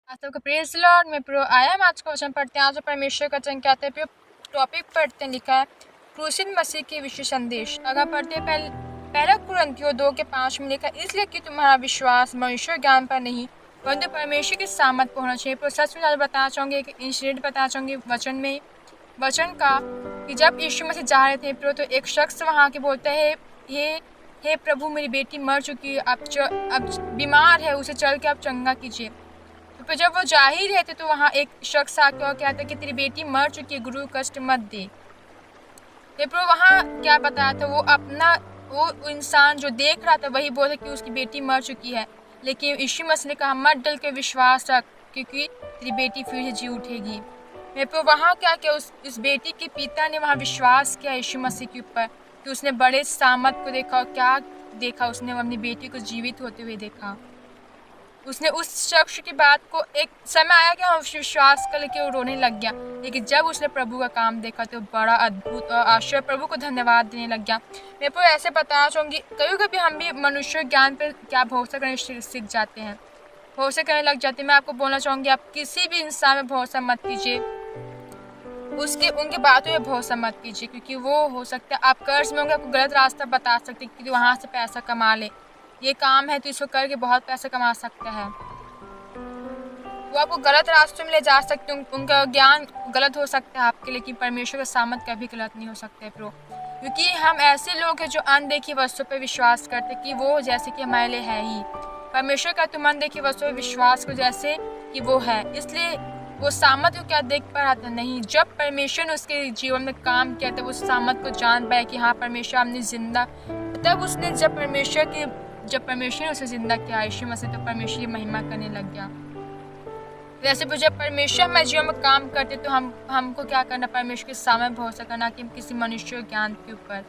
आज सबको praise Lord में प्रो आया। हम आज का वचन पढ़ते हैं। आज परमेश्वर का वचन कहते हैं प्रो टॉपिक पढ़ते हैं, लिखा है क्रूसित मसीह के विशेष संदेश। अगर पढ़ते हैं पहला कुरिन्थियों 2:5 में लिखा, इसलिए कि तुम्हारा विश्वास मनुष्य ज्ञान पर नहीं परंतु परमेश्वर की सामर्थ पर होना चाहिए। प्रो सच में आज बताना चाहूँगी, एक इंसिडेंट बताना चाहूँगी वचन का कि जब यीशु मसीह जा रहे थे प्रो, तो एक शख्स वहाँ के बोलता है, हे प्रभु, मेरी बेटी मर चुकी है, अब बीमार है, उसे चल के आप चंगा कीजिए। तो जब वो जा ही रहे थे तो वहाँ एक शख्स आके और कहता कि तेरी बेटी मर चुकी है, गुरु कष्ट मत दे। तो वहाँ क्या बताया था, वो इंसान जो देख रहा था वही बोला कि उसकी बेटी मर चुकी है, लेकिन यीशु मसीह ने कहा मत डल के विश्वास रख, क्योंकि तेरी बेटी फिर से जी उठेगी। मेरे वहाँ क्या किया, उस बेटी के पिता ने वहाँ विश्वास किया यीशु मसीह के ऊपर, कि उसने बड़े सामर्थ को देखा। और क्या देखा उसने, अपनी बेटी को जीवित होते हुए देखा। उसने उस शख्स की बात को, एक समय आया कि हम विश्वास कर लेके वो रोने लग गया, लेकिन जब उसने प्रभु का काम देखा तो बड़ा अद्भुत और आश्चर्य, प्रभु को धन्यवाद देने लग गया। मैं को ऐसे बताना चाहूँगी, कभी कभी हम भी मनुष्य ज्ञान पर क्या भरोसा करने सीख जाते हैं, भरोसा करने लग जाते हैं। मैं आपको बोलना चाहूँगी, आप किसी भी इंसान में भरोसा मत कीजिए, उनकी बातों में भरोसा मत कीजिए, क्योंकि वो हो सकता है आप कर्ज में होंगे, आपको गलत रास्ता बता सकते हैं कि वहाँ से पैसा कमा ले, ये काम है तो इसको करके बहुत पैसा कमा सकता है। वो आपको गलत रास्ते में ले जा सकते हैं, उनका ज्ञान गलत हो सकता है आपके, लेकिन परमेश्वर का सामर्थ कभी गलत नहीं हो सकता है प्रो, क्योंकि हम ऐसे लोग हैं जो अनदेखी वस्तु पर विश्वास करते कि वो जैसे कि हमारे लिए है ही। परमेश्वर का तुम अनदेखी वस्तु पर विश्वास करो जैसे कि वो है, इसलिए वो सामर्थ को क्या देख पा रहा था, नहीं। जब परमेश्वर ने उसके जीवन में काम किया तब उस सामर्थ को जान पाया कि हाँ परमेश्वर हमने जिंदा, तब उसने जब परमेश्वर ने उसे जिंदा किया यीशु मसीह, तो परमेश्वर की महिमा करने लग गया। वैसे भी जब परमेश्वर हमारे जीवन में काम करते तो हमको क्या करना, परमेश्वर के सामने भरोसा करना, कि किसी मनुष्य ज्ञान के ऊपर।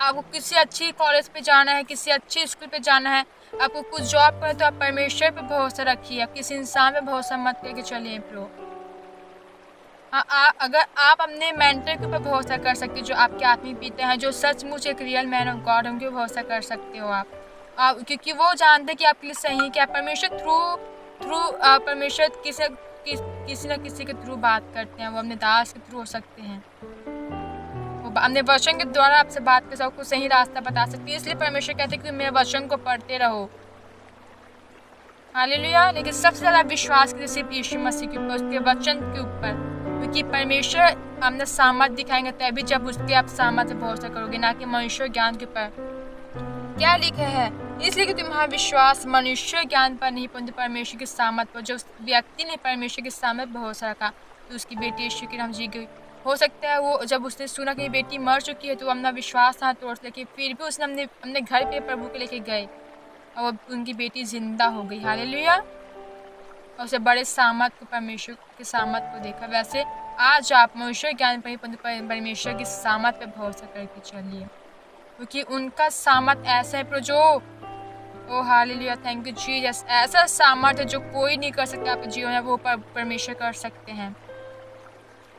आपको किसी अच्छी कॉलेज पे जाना है, किसी अच्छी स्कूल पे जाना है, आपको कुछ जॉब पर, तो आप परमेश्वर पे भरोसा रखिए, किसी इंसान पे भरोसा मत करके चलिए प्रो। अगर आप अपने मेंटर के ऊपर भरोसा कर सकते हो, जो आपके आत्मिक पिता हैं, जो सचमुच एक रियल मैन ऑफ गॉड, उनके भरोसा कर सकते हो आप, क्योंकि वो जानते हैं कि आपके लिए सही क्या। परमेश्वर परमेश्वर किसी न किसी के थ्रू बात करते हैं, वो अपने दास के थ्रू हो सकते हैं, वो अपने वचन के द्वारा आपसे बात कर सबको सही रास्ता बता सकती है। इसलिए परमेश्वर कहते हैं कि मेरे वचन को पढ़ते रहो, हालेलुया। लेकिन सबसे ज़्यादा विश्वास कीजिए सिर्फ यीशु मसीह के ऊपर, उसके वचन के ऊपर, क्योंकि परमेश्वर हमने सामर्थ दिखाएंगे तभी जब उसके आप सामर्थ भरोसा करोगे, ना कि मनुष्य ज्ञान के ऊपर। क्या लिखा है, इसलिए कि तुम्हारा विश्वास मनुष्य ज्ञान पर नहीं परंतु परमेश्वर के सामर्थ पर। जो व्यक्ति ने परमेश्वर के सामर्थ भरोसा रखा तो उसकी बेटी यीशु के नाम जी गई। हो सकता है वो जब उसने सुना कि बेटी मर चुकी है तो अपना विश्वास ना तोड़ सके, फिर भी उसने अपने घर पे प्रभु को लेके गए और उनकी बेटी जिंदा हो गई, हालेलुया। और उसे बड़े सामर्थ को, परमेश्वर के सामर्थ को देखा। वैसे आज आप मनुष्य ज्ञान पर परमेश्वर की सामर्थ पे भरोसा करके चलिए, क्योंकि उनका सामर्थ ऐसा है जो, ओ हालेलुया, थैंक यू जीसस, ऐसा सामर्थ है जो कोई नहीं कर सकता आपके जीवन में, वो परमेश्वर कर सकते हैं,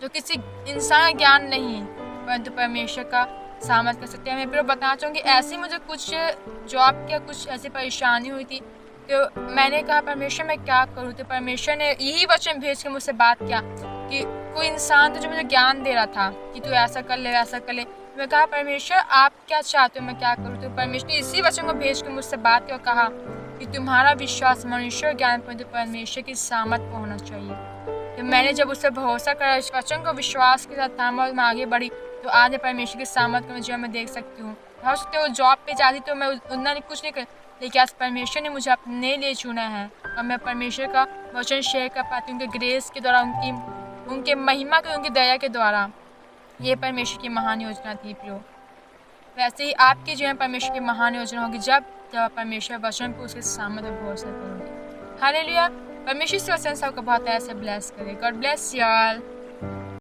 जो किसी इंसान का ज्ञान नहीं परंतु परमेश्वर का सामर्थ कर सकते हैं। मैं फिर बताना चाहूँगी, ऐसी मुझे कुछ जॉब क्या कुछ ऐसी परेशानी हुई थी, तो मैंने कहा परमेश्वर मैं क्या करूँ, तो परमेश्वर ने यही वचन भेज के मुझसे बात किया कि कोई इंसान था जो मुझे ज्ञान दे रहा था कि तू ऐसा कर ले वैसा कर ले। मैं कहा परमेश्वर आप क्या चाहते हो, मैं क्या करूँ, तो परमेश्वर ने इसी वचन को भेज के मुझसे बात किया और कहा कि तुम्हारा विश्वास मनुष्य ज्ञान पर परमेश्वर की सामर्थ पर होना चाहिए। तो मैंने जब उस पर भरोसा करा, इस वचन को विश्वास के साथ थामा और मैं आगे बढ़ी, तो आज मैं परमेश्वर की सामर्थ को जीवन में देख सकती हूँ। हो सकते हो जॉब पे जाती तो मैं उतना कुछ नहीं कर, लेकिन आज परमेश्वर ने मुझे अपने लिए चुना है और मैं परमेश्वर का वचन शेयर कर पाती हूँ, उनके ग्रेस के द्वारा, उनके महिमा के, उनकी दया के द्वारा। ये परमेश्वर की महान योजना थी प्रियो। वैसे ही आपके जीवन परमेश्वर की महान योजना होगी जब परमेश्वर वचन को उसके सामने भरोसा करोगे, हालेलुया। परमेश्वर से वचन सबको बहुत ऐसे ब्लेस करे। God bless you all.